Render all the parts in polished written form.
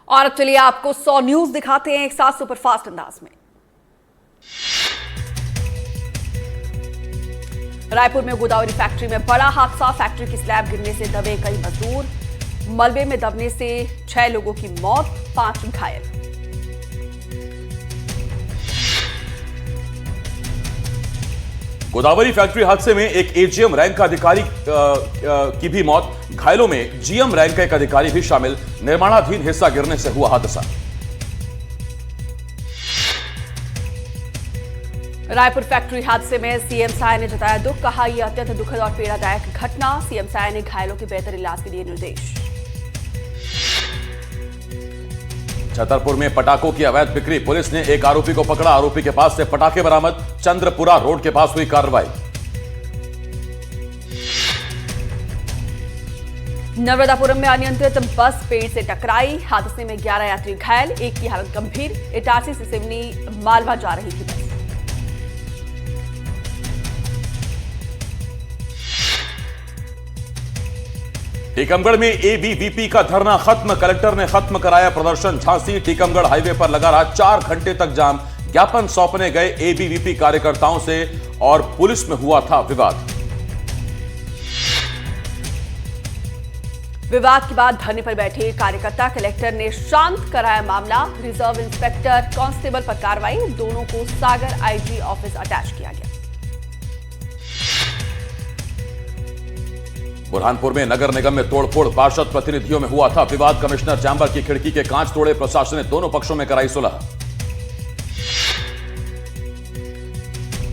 और अब चलिए आपको 100 न्यूज दिखाते हैं एक साथ सुपरफास्ट अंदाज में। रायपुर में गोदावरी फैक्ट्री में बड़ा हादसा। फैक्ट्री की स्लैब गिरने से दबे कई मजदूर। मलबे में दबने से 6 लोगों की मौत, 5 घायल। गोदावरी फैक्ट्री हादसे में एक एजीएम रैंक का अधिकारी की भी मौत। घायलों में जीएम रैंक का एक अधिकारी भी शामिल। निर्माणाधीन हिस्सा गिरने से हुआ हादसा। रायपुर फैक्ट्री हादसे में सीएम साय ने जताया दुख। कहा यह अत्यंत दुखद और पीड़ादायक घटना। सीएम साय ने घायलों के बेहतर इलाज के लिए निर्देश। छतरपुर में पटाखों की अवैध बिक्री। पुलिस ने एक आरोपी को पकड़ा। आरोपी के पास से पटाखे बरामद। चंद्रपुरा रोड के पास हुई कार्रवाई। नर्मदापुरम में अनियंत्रित बस पेड़ से टकराई। हादसे में 11 यात्री घायल, एक की हालत गंभीर। इटारसी से सिवनी मालवा जा रही थी बस। टीकमगढ़ में एबीवीपी का धरना खत्म। कलेक्टर ने खत्म कराया प्रदर्शन। झांसी टीकमगढ़ हाईवे पर लगा रहा 4 घंटे तक जाम। ज्ञापन सौंपने गए एबीवीपी कार्यकर्ताओं से और पुलिस में हुआ था विवाद। विवाद के बाद धरने पर बैठे कार्यकर्ता। कलेक्टर ने शांत कराया मामला। रिजर्व इंस्पेक्टर कांस्टेबल पर कार्रवाई। दोनों को सागर आईजी ऑफिस अटैच किया गया। बुरहानपुर में नगर निगम में तोड़फोड़। पार्षद प्रतिनिधियों में हुआ था विवाद। कमिश्नर चैंबर की खिड़की के कांच तोड़े। प्रशासन ने दोनों पक्षों में कराई सुलह।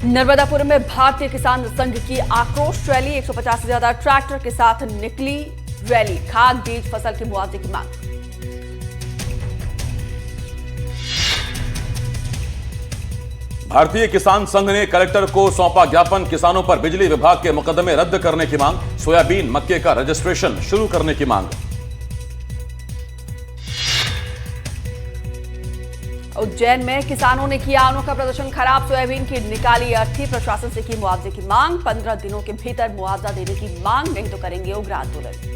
नर्मदापुरम में भारतीय किसान संघ की आक्रोश रैली। 150 से ज्यादा ट्रैक्टर के साथ निकली रैली। खाद बीज फसल के मुआवजे की मांग। भारतीय किसान संघ ने कलेक्टर को सौंपा ज्ञापन। किसानों पर बिजली विभाग के मुकदमे रद्द करने की मांग। सोयाबीन मक्के का रजिस्ट्रेशन शुरू करने की मांग। उज्जैन में किसानों ने किया अनोखा प्रदर्शन। खराब सोयाबीन की निकाली अर्थी। प्रशासन से की मुआवजे की मांग। 15 दिनों के भीतर मुआवजा देने की मांग, नहीं तो करेंगे उग्र आंदोलन।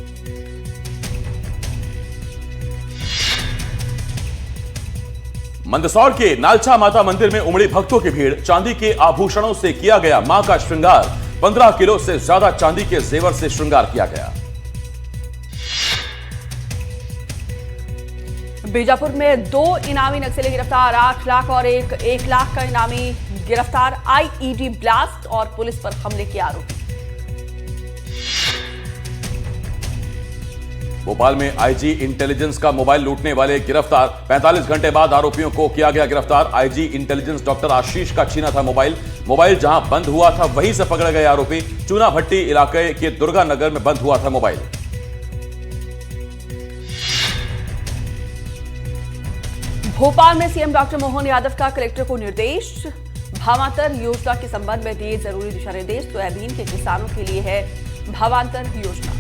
मंदसौर के नालछा माता मंदिर में उमड़ी भक्तों की भीड़। चांदी के आभूषणों से किया गया मां का श्रृंगार। 15 किलो से ज्यादा चांदी के जेवर से श्रृंगार किया गया। बीजापुर में 2 इनामी नक्सली गिरफ्तार। 8 लाख और 1 लाख का इनामी गिरफ्तार। आईईडी ब्लास्ट और पुलिस पर हमले के आरोपी। भोपाल में आईजी इंटेलिजेंस का मोबाइल लूटने वाले गिरफ्तार। 45 घंटे बाद आरोपियों को किया गया गिरफ्तार। आईजी इंटेलिजेंस डॉक्टर आशीष का छीना था मोबाइल जहां बंद हुआ था वहीं से पकड़े गए आरोपी। चूना भट्टी इलाके के दुर्गा नगर में बंद हुआ था मोबाइल। भोपाल में सीएम डॉक्टर मोहन यादव का कलेक्टर को निर्देश। भावांतर योजना के संबंध में दिए जरूरी दिशा निर्देश। सोयाबीन के किसानों के लिए है भावांतर योजना।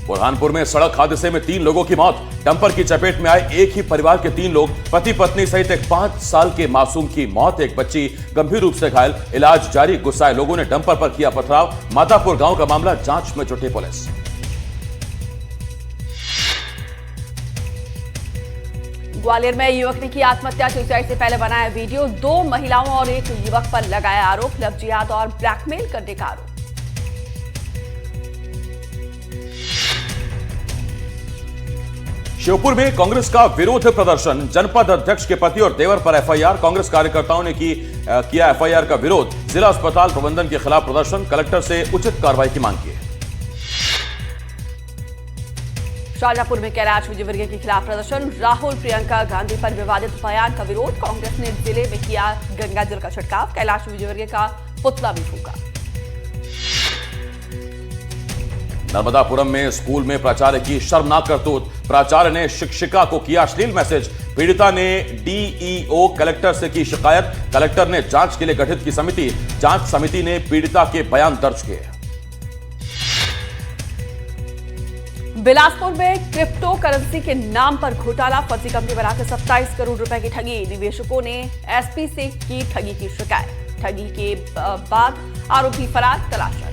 बुरहानपुर में सड़क हादसे में 3 लोगों की मौत। डंपर की चपेट में आए एक ही परिवार के 3 लोग। पति पत्नी सहित एक 5 साल के मासूम की मौत। एक बच्ची गंभीर रूप से घायल। इलाज जारी। गुस्साए लोगों ने डंपर पर किया पथराव। मातापुर गांव का मामला, जांच में जुटी पुलिस। ग्वालियर में युवक ने की आत्महत्या। सुसाइड से पहले बनाया वीडियो। 2 महिलाओं और एक युवक पर लगाया आरोप। लव जिहाद और ब्लैकमेल करने का आरोप। श्योपुर में कांग्रेस का विरोध प्रदर्शन। जनपद अध्यक्ष के पति और देवर पर एफआईआर। कांग्रेस कार्यकर्ताओं ने किया एफआईआर का विरोध। जिला अस्पताल प्रबंधन के खिलाफ प्रदर्शन। कलेक्टर से उचित कार्रवाई की मांग की। शाहजहांपुर में कैलाश विजयवर्गीय के खिलाफ प्रदर्शन। राहुल प्रियंका गांधी पर विवादित बयान का विरोध। कांग्रेस ने जिले में किया गंगा जल का छिड़काव। कैलाश विजयवर्गीय का पुतला भी फूंका। नर्मदापुरम में स्कूल में प्राचार्य की शर्मनाक करतूत। प्राचार्य ने शिक्षिका को किया अश्लील मैसेज। पीड़िता ने डीईओ कलेक्टर से की शिकायत। कलेक्टर ने जांच के लिए गठित की समिति। जांच समिति ने पीड़िता के बयान दर्ज किए। बिलासपुर में क्रिप्टो करेंसी के नाम पर घोटाला। फर्जी कंपनी बनाकर 27 करोड़ रुपए की ठगी। निवेशकों ने एसपी से की ठगी की शिकायत। ठगी के बाद आरोपी फरार। तलाश जारी।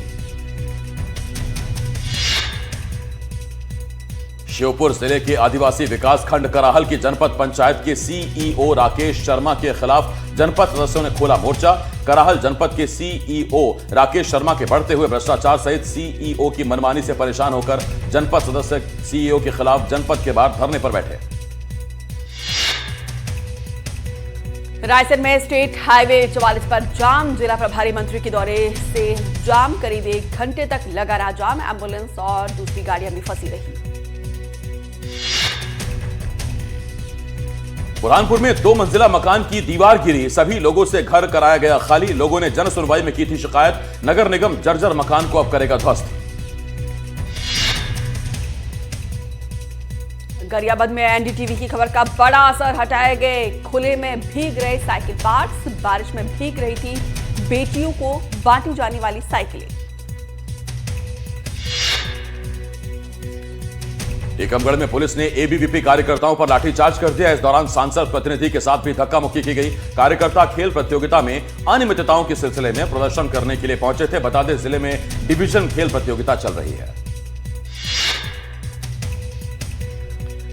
श्योपुर जिले के आदिवासी विकास खंड कराहल की जनपद पंचायत के सीईओ राकेश शर्मा के खिलाफ जनपद सदस्यों ने खोला मोर्चा। कराहल जनपद के सीईओ राकेश शर्मा के बढ़ते हुए भ्रष्टाचार सहित सीईओ की मनमानी से परेशान होकर जनपद सदस्य सीईओ के खिलाफ जनपद के बाहर धरने पर बैठे। रायसेन में स्टेट हाईवे 44 पर जाम। जिला प्रभारी मंत्री के दौरे से जाम करीब 1 घंटे तक लगा रहा जाम। एम्बुलेंस और दूसरी गाड़ियां भी फंसी रही। बुरहानपुर में 2 मंजिला मकान की दीवार गिरी, सभी लोगों से घर कराया गया खाली। लोगों ने जन सुनवाई में की थी शिकायत। नगर निगम जर्जर मकान को अब करेगा ध्वस्त। गरियाबंद में एनडीटीवी की खबर का बड़ा असर, हटाए गए खुले में भीग रहे साइकिल पार्ट्स। बारिश में भीग रही थी बेटियों को बांटी जाने वाली साइकिलें। टीकमगढ़ में पुलिस ने एबीवीपी कार्यकर्ताओं पर लाठीचार्ज कर दिया। इस दौरान सांसद प्रतिनिधि के साथ भी धक्का मुक्की की गई। कार्यकर्ता खेल प्रतियोगिता में अनियमितताओं के सिलसिले में प्रदर्शन करने के लिए पहुंचे थे। बता दें, जिले में डिवीजन खेल प्रतियोगिता चल रही है।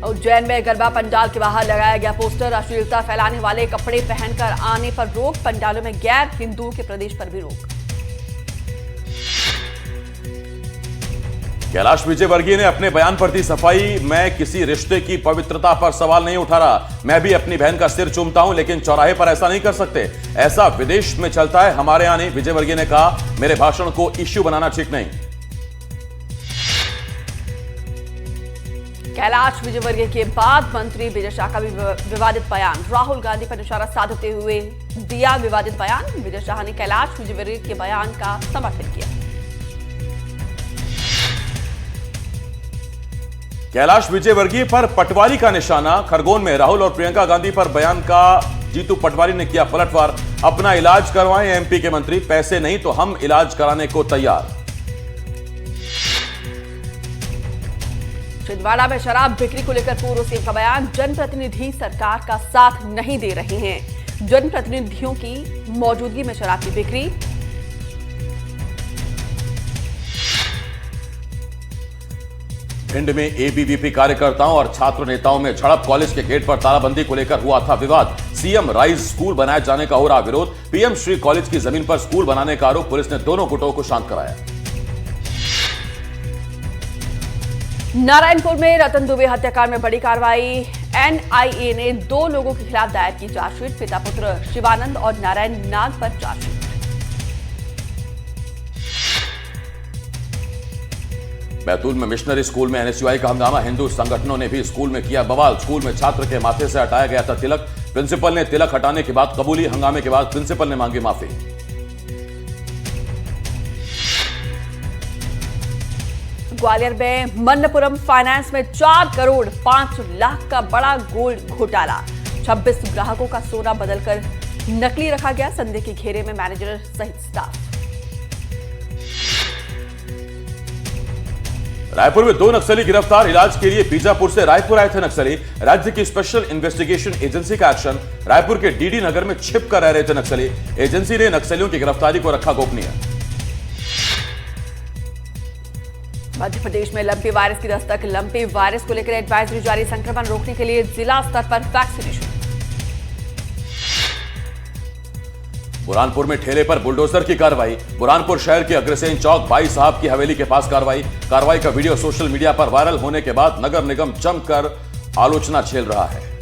उज्जैन में गरबा पंडाल के बाहर लगाया गया पोस्टर। अश्लीलता फैलाने वाले कपड़े पहनकर आने पर रोक। पंडालों में गैर हिंदुओं के प्रवेश पर भी रोक। कैलाश विजयवर्गीय ने अपने बयान पर दी सफाई। मैं किसी रिश्ते की पवित्रता पर सवाल नहीं उठा रहा। मैं भी अपनी बहन का सिर चूमता हूं, लेकिन चौराहे पर ऐसा नहीं कर सकते। ऐसा विदेश में चलता है, हमारे यहां नहीं। विजयवर्गीय ने कहा, मेरे भाषण को इश्यू बनाना ठीक नहीं। कैलाश विजयवर्गीय के बाद मंत्री विजय शाह का भी विवादित बयान। राहुल गांधी पर निशाना साधते हुए दिया विवादित बयान। विजय शाह ने कैलाश विजयवर्गीय के बयान का समर्थन किया। कैलाश विजयवर्गीय पर पटवारी का निशाना। खरगोन में राहुल और प्रियंका गांधी पर बयान का जीतू पटवारी ने किया पलटवार। अपना इलाज करवाएं एमपी के मंत्री, पैसे नहीं तो हम इलाज कराने को तैयार। छिंदवाड़ा में शराब बिक्री को लेकर पूर्व सीएम का बयान। जनप्रतिनिधि सरकार का साथ नहीं दे रहे हैं। जनप्रतिनिधियों की मौजूदगी में शराब की बिक्री। भिंड में एबीवीपी कार्यकर्ताओं और छात्र नेताओं में झड़प। कॉलेज के गेट पर तालाबंदी को लेकर हुआ था विवाद। सीएम राइज स्कूल बनाए जाने का हो रहा विरोध। पीएम श्री कॉलेज की जमीन पर स्कूल बनाने का आरोप। पुलिस ने दोनों गुटों को शांत कराया। नारायणपुर में रतन दुबे हत्याकांड में बड़ी कार्रवाई। एनआईए ने 2 लोगों के खिलाफ दायर की चार्जशीट। पिता पुत्र शिवानंद और नारायण नाग पर चार्जशीट। बैतूल में मिशनरी स्कूल में एनएसयूआई का हंगामा। हिंदू संगठनों ने भी स्कूल में किया बवाल। स्कूल में छात्र के माथे से हटाया गया था तिलक। प्रिंसिपल ने तिलक हटाने के बाद कबूली। हंगामे के बाद प्रिंसिपल ने मांगी माफी। ग्वालियर में मन्नपुरम फाइनेंस में 4 करोड़ 5 लाख का बड़ा गोल्ड घोटाला। 26 ग्राहकों का सोना बदलकर नकली रखा गया। संदेह के घेरे में मैनेजर सहित स्टाफ। रायपुर में 2 नक्सली गिरफ्तार। इलाज के लिए बीजापुर से रायपुर आए थे नक्सली। राज्य की स्पेशल इन्वेस्टिगेशन एजेंसी का एक्शन। रायपुर के डीडी नगर में छिप कर रह रहे थे नक्सली। एजेंसी ने नक्सलियों की गिरफ्तारी को रखा गोपनीय। मध्य प्रदेश में लंपी वायरस की दस्तक। लंपी वायरस को लेकर एडवाइजरी जारी। संक्रमण रोकने के लिए जिला स्तर पर वैक्सीनेशन। बुरहानपुर में ठेले पर बुलडोजर की कार्रवाई। बुरहानपुर शहर के अग्रसेन चौक बाई साहब की हवेली के पास कार्रवाई का वीडियो सोशल मीडिया पर वायरल होने के बाद नगर निगम जमकर आलोचना झेल रहा है।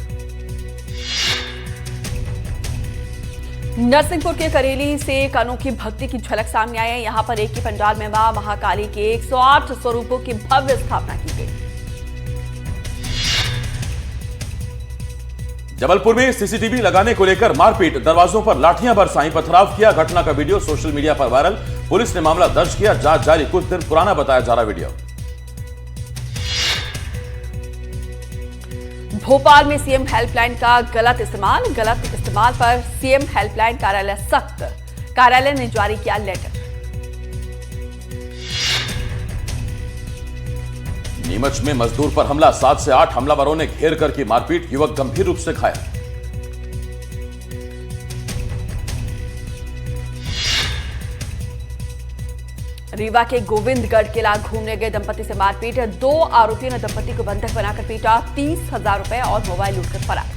नरसिंहपुर के करेली से एक अनोखी भक्ति की झलक सामने आई है। यहां पर एक ही पंडाल में मां महाकाली के 108 स्वरूपों की भव्य स्थापना की गई। जबलपुर में सीसीटीवी लगाने को लेकर मारपीट। दरवाजों पर लाठियां बरसाई, पथराव किया। घटना का वीडियो सोशल मीडिया पर वायरल। पुलिस ने मामला दर्ज किया। जांच जारी। कुछ दिन पुराना बताया जा रहा वीडियो। भोपाल में सीएम हेल्पलाइन का गलत इस्तेमाल पर सीएम हेल्पलाइन कार्यालय सख्त। कार्यालय ने जारी किया लेटर। नीमच में मजदूर पर हमला। 7 से 8 हमलावरों ने घेर कर की मारपीट। युवक गंभीर रूप से घायल। रीवा के गोविंदगढ़ किला घूमने गए दंपति से मारपीट, 2 आरोपियों ने दंपति को बंधक बनाकर पीटा, 30,000 रुपए और मोबाइल लूटकर फरार।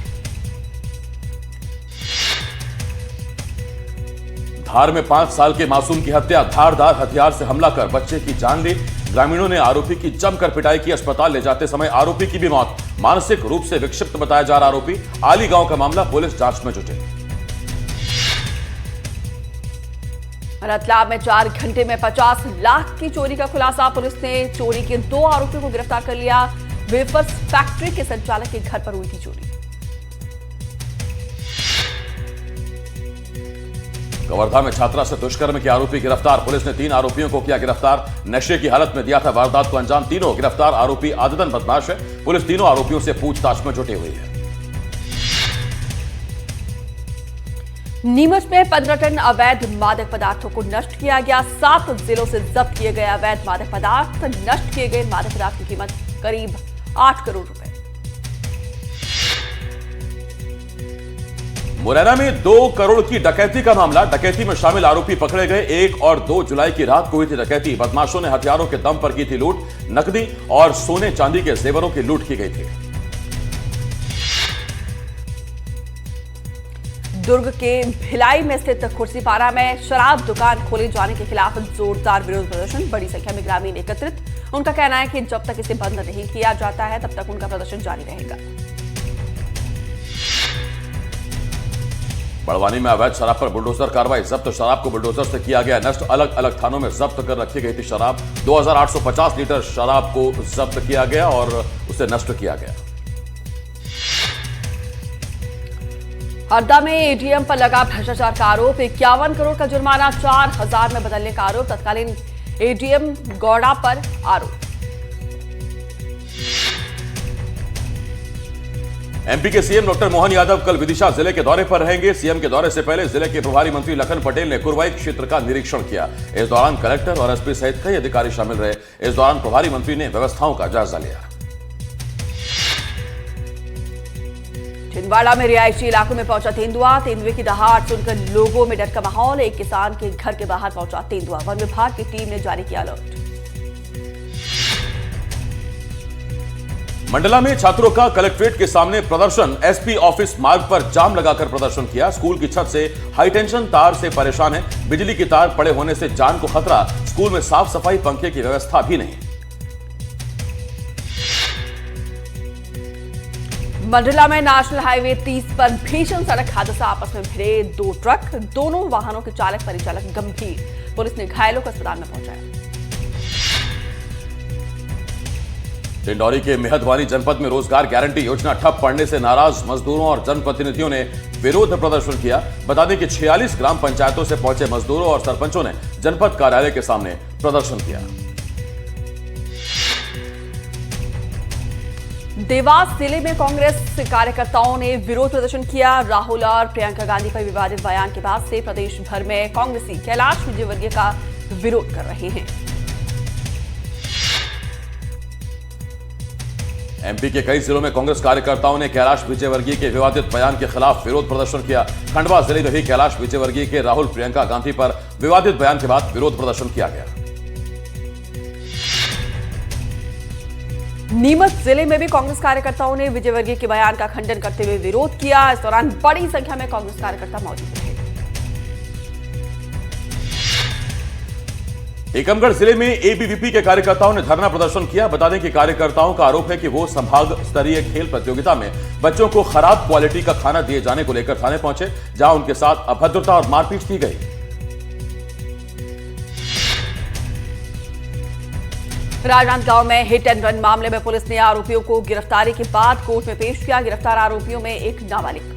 धार में 5 साल के मासूम की हत्या, धारदार हथियार से हमला कर बच्चे की जान ली। ग्रामीणों ने आरोपी की जमकर पिटाई की, अस्पताल ले जाते समय आरोपी की भी मौत। मानसिक रूप से विक्षिप्त बताया जा रहा आरोपी। आली गांव का मामला, पुलिस जांच में जुटे। रतलाम में 4 घंटे में 50 लाख की चोरी का खुलासा, पुलिस ने चोरी के 2 आरोपियों को गिरफ्तार कर लिया। वेफर्स फैक्ट्री के संचालक के घर पर हुई थी चोरी। कवर्धा में छात्रा से दुष्कर्म के आरोपी गिरफ्तार, पुलिस ने 3 आरोपियों को किया गिरफ्तार। नशे की हालत में दिया था वारदात को अंजाम, तीनों गिरफ्तार आरोपी आदतन बदमाश है। पुलिस तीनों आरोपियों से पूछताछ में जुटी हुई है। नीमच में 15 टन अवैध मादक पदार्थों को नष्ट किया गया। 7 जिलों से जब्त किए गए अवैध मादक पदार्थ। नष्ट किए गए मादक पदार्थ की कीमत करीब 8 करोड़ रुपए। मुरैना में 2 करोड़ की डकैती का मामला, डकैती में शामिल आरोपी पकड़े गए। 1 और 2 जुलाई की रात को हुई थी डकैती। बदमाशों ने हथियारों के दम पर की थी लूट। नकदी और सोने चांदी के जेवरों की लूट की गई थी। दुर्ग के भिलाई में स्थित खुर्सीपारा में शराब दुकान खोले जाने के खिलाफ जोरदार विरोध प्रदर्शन, बड़ी संख्या में ग्रामीण एकत्रित। उनका कहना है कि जब तक इसे बंद नहीं किया जाता है तब तक उनका प्रदर्शन जारी रहेगा। बड़वानी में अवैध शराब पर बुलडोजर कार्रवाई, जब्त शराब को बुलडोजर से किया गया नष्ट। अलग अलग थानों में जब्त कर रखी गई थी शराब। 2850 लीटर शराब को जब्त किया गया और उसे नष्ट किया गया। हरदा में एटीएम पर लगा भ्रष्टाचार का आरोप, 51 करोड़ का जुर्माना, 4000 में बदलने का आरोप। तत्कालीन एटीएम गौड़ा पर आरोप। एमपी के सीएम डॉक्टर मोहन यादव कल विदिशा जिले के दौरे पर रहेंगे। सीएम के दौरे से पहले जिले के प्रभारी मंत्री लखन पटेल ने कुरवाई क्षेत्र का निरीक्षण किया। इस दौरान कलेक्टर और एसपी सहित कई अधिकारी शामिल रहे। इस दौरान प्रभारी मंत्री ने व्यवस्थाओं का जायजा लिया। छिंदवाड़ा में रिहायशी इलाकों में पहुंचा तेंदुआ, तेंदुए की दहाड़ सुनकर लोगों में डर का माहौल। एक किसान के घर के बाहर पहुंचा तेंदुआ, वन विभाग की टीम ने जारी किया अलर्ट। मंडला में छात्रों का कलेक्ट्रेट के सामने प्रदर्शन, एसपी ऑफिस मार्ग पर जाम लगाकर प्रदर्शन किया। स्कूल की छत से हाईटेंशन तार से परेशान है, बिजली की तार पड़े होने से जान को खतरा। स्कूल में साफ सफाई, पंखे की व्यवस्था भी नहीं। मंडला में नेशनल हाईवे 30 पर भीषण सड़क हादसा, आपस में भिड़े 2 ट्रक, दोनों वाहनों के चालक परिचालक गंभीर। पुलिस ने घायलों को अस्पताल में पहुंचाया। डिंडौरी के मेहदवानी जनपद में रोजगार गारंटी योजना ठप पड़ने से नाराज मजदूरों और जनप्रतिनिधियों ने विरोध प्रदर्शन किया। बता दें कि 46 ग्राम पंचायतों से पहुंचे मजदूरों और सरपंचों ने जनपद कार्यालय के सामने प्रदर्शन किया। देवास जिले में कांग्रेस कार्यकर्ताओं ने विरोध प्रदर्शन किया। राहुल और प्रियंका गांधी पर विवादित बयान के बाद से प्रदेश भर में कांग्रेसी कैलाश विजयवर्गीय का विरोध कर रहे हैं। एमपी के कई जिलों में कांग्रेस कार्यकर्ताओं ने कैलाश विजयवर्गीय के विवादित बयान के खिलाफ विरोध प्रदर्शन किया। खंडवा जिले में भी कैलाश विजयवर्गीय के राहुल प्रियंका गांधी पर विवादित बयान के बाद विरोध प्रदर्शन किया गया। नीमच जिले में भी कांग्रेस कार्यकर्ताओं ने विजयवर्गीय के बयान का खंडन करते हुए विरोध किया। इस दौरान बड़ी संख्या में कांग्रेस कार्यकर्ता मौजूद रहे। टीकमगढ़ जिले में एबीवीपी के कार्यकर्ताओं ने धरना प्रदर्शन किया। बता दें कि कार्यकर्ताओं का आरोप है कि वो संभाग स्तरीय खेल प्रतियोगिता में बच्चों को खराब क्वालिटी का खाना दिए जाने को लेकर थाने पहुंचे, जहां उनके साथ अभद्रता और मारपीट की गई। राजनांदगांव में हिट एंड रन मामले में पुलिस ने आरोपियों को गिरफ्तारी के बाद कोर्ट में पेश किया। गिरफ्तार आरोपियों में एक नाबालिग।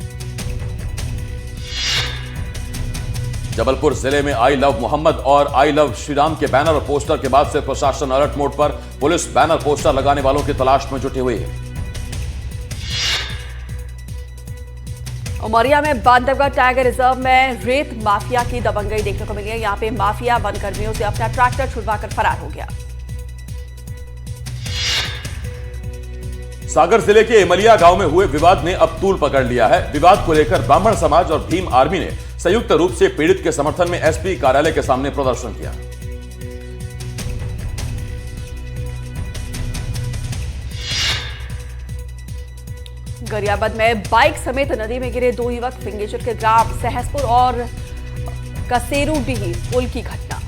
जबलपुर जिले में आई लव मोहम्मद और आई लव श्रीराम के बैनर और पोस्टर के बाद से प्रशासन अलर्ट मोड पर। पुलिस बैनर पोस्टर लगाने वालों की तलाश में जुटी हुई है। उमरिया में बांधवगढ़ टाइगर रिजर्व में रेत माफिया की दबंगई देखने को मिली है। यहां पे माफिया वनकर्मियों से अपना ट्रैक्टर छुड़वाकर फरार हो गया। सागर जिले के एमलिया गांव में हुए विवाद ने अब तूल पकड़ लिया है। विवाद को लेकर ब्राह्मण समाज और भीम आर्मी ने संयुक्त रूप से पीड़ित के समर्थन में एसपी कार्यालय के सामने प्रदर्शन किया। गरियाबंद में बाइक समेत नदी में गिरे 2 युवक, फिंगेश्वर के ग्राम सहसपुर और कसेरूडीह पुल की घटना।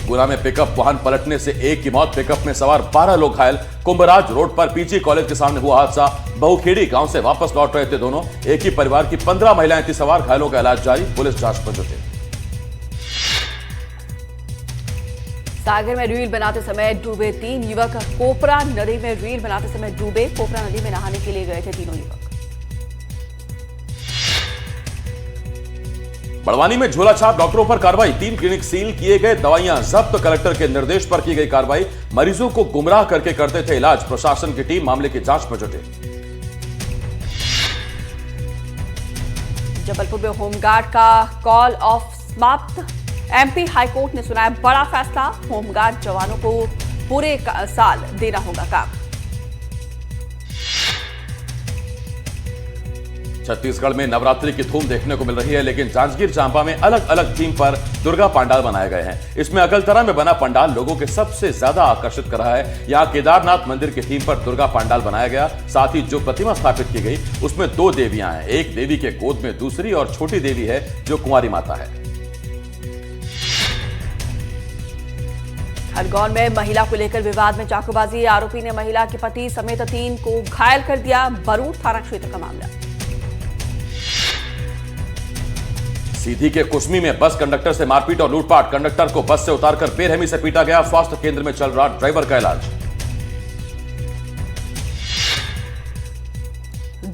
गुना में पिकअप वाहन पलटने से एक की मौत, पिकअप में सवार 12 लोग घायल। कुंभराज रोड पर पीजी कॉलेज के सामने हुआ हादसा। बहुखेड़ी गांव से वापस लौट रहे थे दोनों। एक ही परिवार की 15 महिलाएं थी सवार। घायलों का इलाज जारी, पुलिस जांच में जुटी। सागर में रील बनाते समय डूबे 3 युवक, पोपरा नदी में रील बनाते समय डूबे। पोपरा नदी में नहाने के लिए गए थे तीनों युवक। बड़वानी में झोला छाप डॉक्टरों पर कार्रवाई, 3 क्लिनिक सील किए गए, दवाइयां जब्त। कलेक्टर के निर्देश पर की गई कार्रवाई। मरीजों को गुमराह करके करते थे इलाज। प्रशासन की टीम मामले की जांच में जुटी। जबलपुर में होमगार्ड का कॉल ऑफ समाप्त, एमपी हाईकोर्ट ने सुनाया बड़ा फैसला। होमगार्ड जवानों को पूरे साल देना होगा काम। छत्तीसगढ़ में नवरात्रि की धूम देखने को मिल रही है, लेकिन जांजगीर चांपा में अलग अलग थीम पर दुर्गा पंडाल बनाए गए हैं। इसमें अकलतरा में बना पंडाल लोगों के सबसे ज्यादा आकर्षित कर रहा है। यहां केदारनाथ मंदिर की थीम पर दुर्गा पंडाल बनाया गया। साथ ही जो प्रतिमा स्थापित की गई उसमें 2 देवियां हैं। एक देवी के गोद में दूसरी और छोटी देवी है जो कुंवारी माता है। खरगोन में महिला को लेकर विवाद में चाकूबाजी, आरोपी ने महिला के पति समेत 3 को घायल कर दिया। बरूड थाना क्षेत्र का मामला। सीधी के कुसमी में बस कंडक्टर से मारपीट और लूटपाट, कंडक्टर को बस से उतारकर बेरहमी से पीटा गया। स्वास्थ्य केंद्र में चल रहा ड्राइवर का इलाज।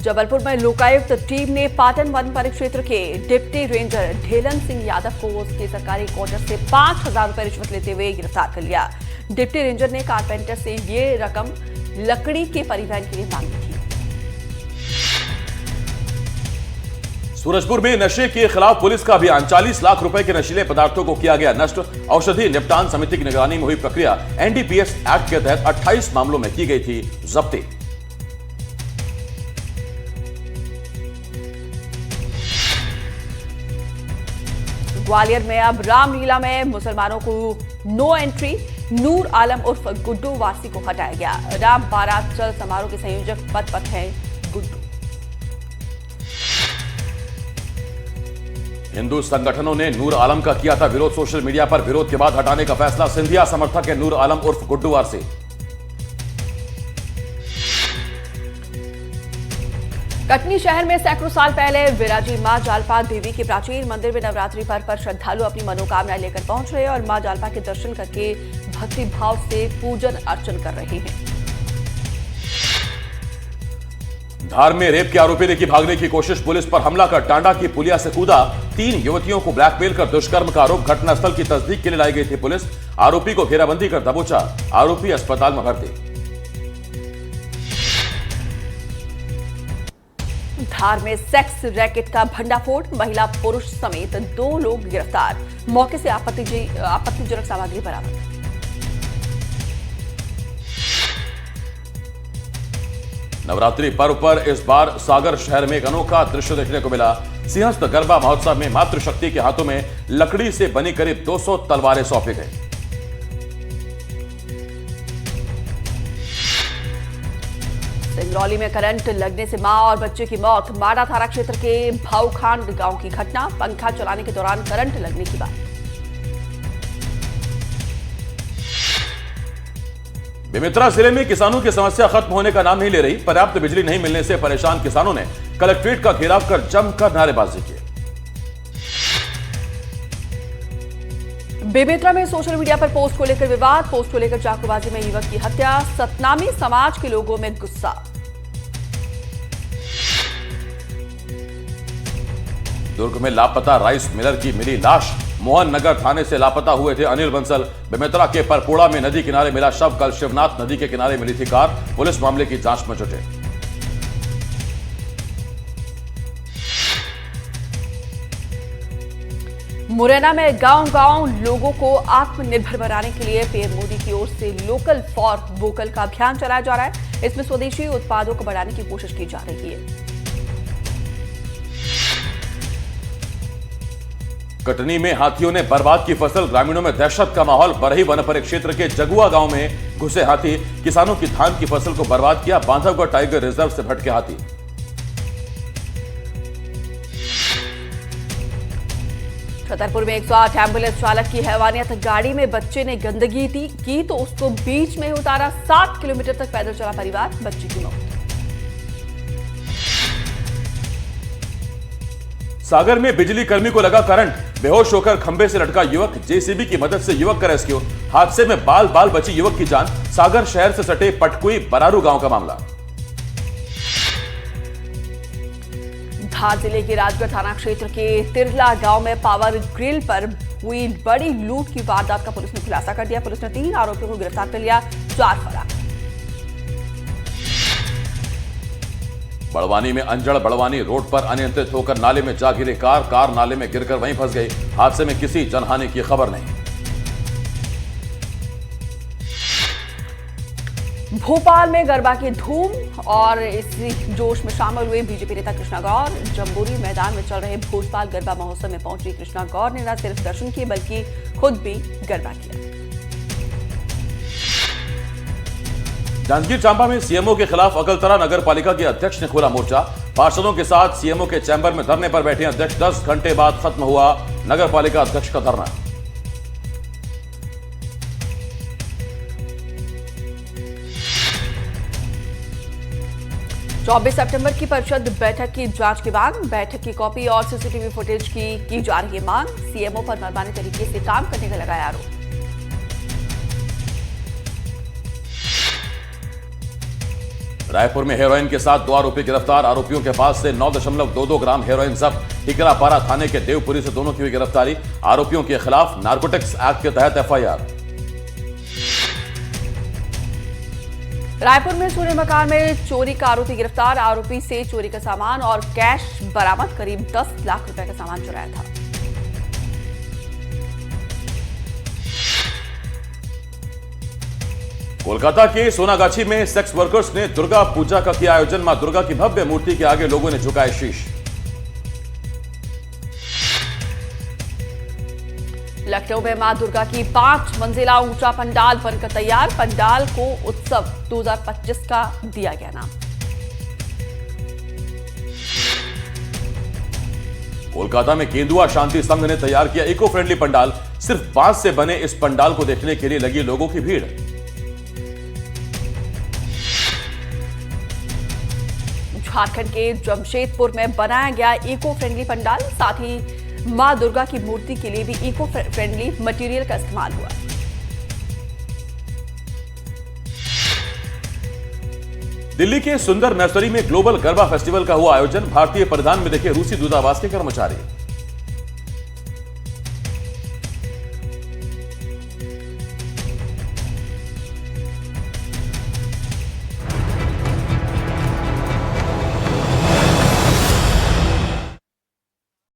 जबलपुर में लोकायुक्त टीम ने पाटन वन परिक्षेत्र के डिप्टी रेंजर ढेलन सिंह यादव को उसके सरकारी क्वार्टर से 5,000 रुपए रिश्वत लेते हुए गिरफ्तार कर लिया। डिप्टी रेंजर ने कारपेंटर से ये रकम लकड़ी के परिवहन के लिए मांगी थी। सूरजपुर में नशे के खिलाफ पुलिस का अभियान, 40 लाख रुपए के नशीले पदार्थों को किया गया नष्ट। औषधि निपटान समिति की निगरानी में हुई प्रक्रिया। एनडीपीएस एक्ट के तहत 28 मामलों में की गई थी जब्ती। ग्वालियर में अब रामलीला में मुसलमानों को नो एंट्री, नूर आलम उर्फ गुड्डू वासी को हटाया गया। राम बारात चल समारोह के संयोजक पद पर है गुड्डू। हिंदू संगठनों ने नूर आलम का किया था विरोध। सोशल मीडिया पर विरोध के बाद हटाने का फैसला। सिंधिया समर्थक है नूर आलम उर्फ गुड्डू वासी। कटनी शहर में सैकड़ों साल पहले विराजी मां जालपा देवी के प्राचीन मंदिर में नवरात्रि पर्व पर श्रद्धालु अपनी मनोकामना लेकर पहुंच रहे हैं और मां जालपा के दर्शन करके भक्ति भाव से पूजन अर्चन कर रहे हैं। धार में रेप के आरोपी ने की भागने की कोशिश, पुलिस पर हमला कर टांडा की पुलिया से कूदा। 3 युवतियों को ब्लैकमेल कर दुष्कर्म का आरोप। घटनास्थल की तस्दीक के लिए लाई गई थी पुलिस। आरोपी को घेराबंदी कर दबोचा। आरोपी अस्पताल में भर्ती। धार में सेक्स रैकेट का भंडाफोड़, महिला पुरुष समेत 2 लोग गिरफ्तार। मौके से आपत्तिजनक सामग्री बरामद। नवरात्रि पर्व पर इस बार सागर शहर में एक अनोखा दृश्य देखने को मिला। सिंहस्थ गरबा महोत्सव में मातृशक्ति के हाथों में लकड़ी से बनी करीब 200 तलवारें सौंपी गई। सिंगरौली में करंट लगने से मां और बच्चे की मौत। माडा थाना क्षेत्र के भाऊखांड गांव की घटना। पंखा चलाने के दौरान करंट लगने की बात। बेमेतरा जिले में किसानों की समस्या खत्म होने का नाम नहीं ले रही। पर्याप्त बिजली नहीं मिलने से परेशान किसानों ने कलेक्ट्रेट का घेराव कर जमकर नारेबाजी की। बेमेतरा में सोशल मीडिया पर पोस्ट को लेकर विवाद, पोस्ट को लेकर चाकूबाजी में युवक की हत्या। सतनामी समाज के लोगों में गुस्सा। दुर्ग में लापता राइस मिलर की मिली लाश। मोहन नगर थाने से लापता हुए थे अनिल बंसल। बेमेतरा के परपोड़ा में नदी किनारे मिला शव। कल शिवनाथ नदी के किनारे मिली थी कार। पुलिस मामले की जांच में जुटे। मुरैना में गांव-गांव लोगों को आत्मनिर्भर बनाने के लिए पीएम मोदी की ओर से लोकल फॉर वोकल का अभियान चलाया जा रहा है। इसमें स्वदेशी उत्पादों को बढ़ाने की कोशिश की जा रही है। कटनी में हाथियों ने बर्बाद की फसल, ग्रामीणों में दहशत का माहौल। बरही वन परिक्षेत्र के जगुआ गांव में घुसे हाथी, किसानों की धान की फसल को बर्बाद किया। बांधवगढ़ टाइगर रिजर्व से भटके हाथी। छतरपुर में 108 एम्बुलेंस चालक की हैवानियत, गाड़ी में बच्चे ने गंदगी की तो उसको बीच में ही उतारा। 7 किलोमीटर तक पैदल चला परिवार, बच्ची की मौत। सागर में बिजली कर्मी को लगा करंट, बेहोश होकर खंभे से लटका युवक। जेसीबी की मदद से युवक का रेस्क्यू, हादसे में बाल बाल बची युवक की जान। सागर शहर से सटे पटकुई बरारू गांव का मामला। धार जिले के राजगढ़ थाना क्षेत्र के तिरला गांव में पावर ग्रिल पर हुई बड़ी लूट की वारदात का पुलिस ने खुलासा कर दिया। पुलिस ने 3 आरोपियों को गिरफ्तार कर लिया, 4 फरार। बड़वानी में अंजड़ बड़वानी रोड पर अनियंत्रित होकर नाले में जा गिरी कार नाले में गिरकर वहीं फंस गई। हादसे में किसी जनहानि की खबर नहीं। भोपाल में गरबा की धूम और इसी जोश में शामिल हुए बीजेपी नेता कृष्णा गौर। जम्बूरी मैदान में चल रहे भोजपाल गरबा महोत्सव में पहुंची कृष्णा गौर ने न सिर्फ दर्शन किए बल्कि खुद भी गरबा किया। जांजगीर चांपा में सीएमओ के खिलाफ अकलतरा नगर पालिका के अध्यक्ष ने खोला मोर्चा। पार्षदों के साथ सीएमओ के चैम्बर में धरने पर बैठे अध्यक्ष। 10 घंटे बाद खत्म हुआ नगर पालिका अध्यक्ष का धरना। चौबीस सितंबर की परिषद बैठक की जांच की मांग, बैठक की कॉपी और सीसीटीवी फुटेज की जा रही है मांग। सीएमओ पर मनमाने तरीके से काम करने का लगाया आरोप। रायपुर में हेरोइन के साथ 2 आरोपी गिरफ्तार। आरोपियों के पास से 9.22 ग्राम हेरोइन जब्त। टिकरापारा थाने के देवपुरी से दोनों की हुई गिरफ्तारी। आरोपियों के खिलाफ नारकोटिक्स एक्ट के तहत एफआईआर। रायपुर में सोने मकान में चोरी का आरोपी गिरफ्तार। आरोपी से चोरी का सामान और कैश बरामद, करीब 10 लाख रुपए का सामान चुराया था। कोलकाता के सोनागाछी में सेक्स वर्कर्स ने दुर्गा पूजा का किया आयोजन। मां दुर्गा की भव्य मूर्ति के आगे लोगों ने झुकाए शीश। लखनऊ में मां दुर्गा की 5 मंजिला ऊंचा पंडाल बनकर तैयार। पंडाल को उत्सव 2025 का दिया गया नाम। कोलकाता में केंदुआ शांति संघ ने तैयार किया इको फ्रेंडली पंडाल। सिर्फ बांस से बने इस पंडाल को देखने के लिए लगी लोगों की भीड़। झारखंड के जमशेदपुर में बनाया गया इको फ्रेंडली पंडाल, साथ ही मां दुर्गा की मूर्ति के लिए भी इको फ्रेंडली मटेरियल का इस्तेमाल हुआ। दिल्ली के सुंदर नर्सरी में ग्लोबल गरबा फेस्टिवल का हुआ आयोजन। भारतीय परिधान में देखे रूसी दूतावास के कर्मचारी।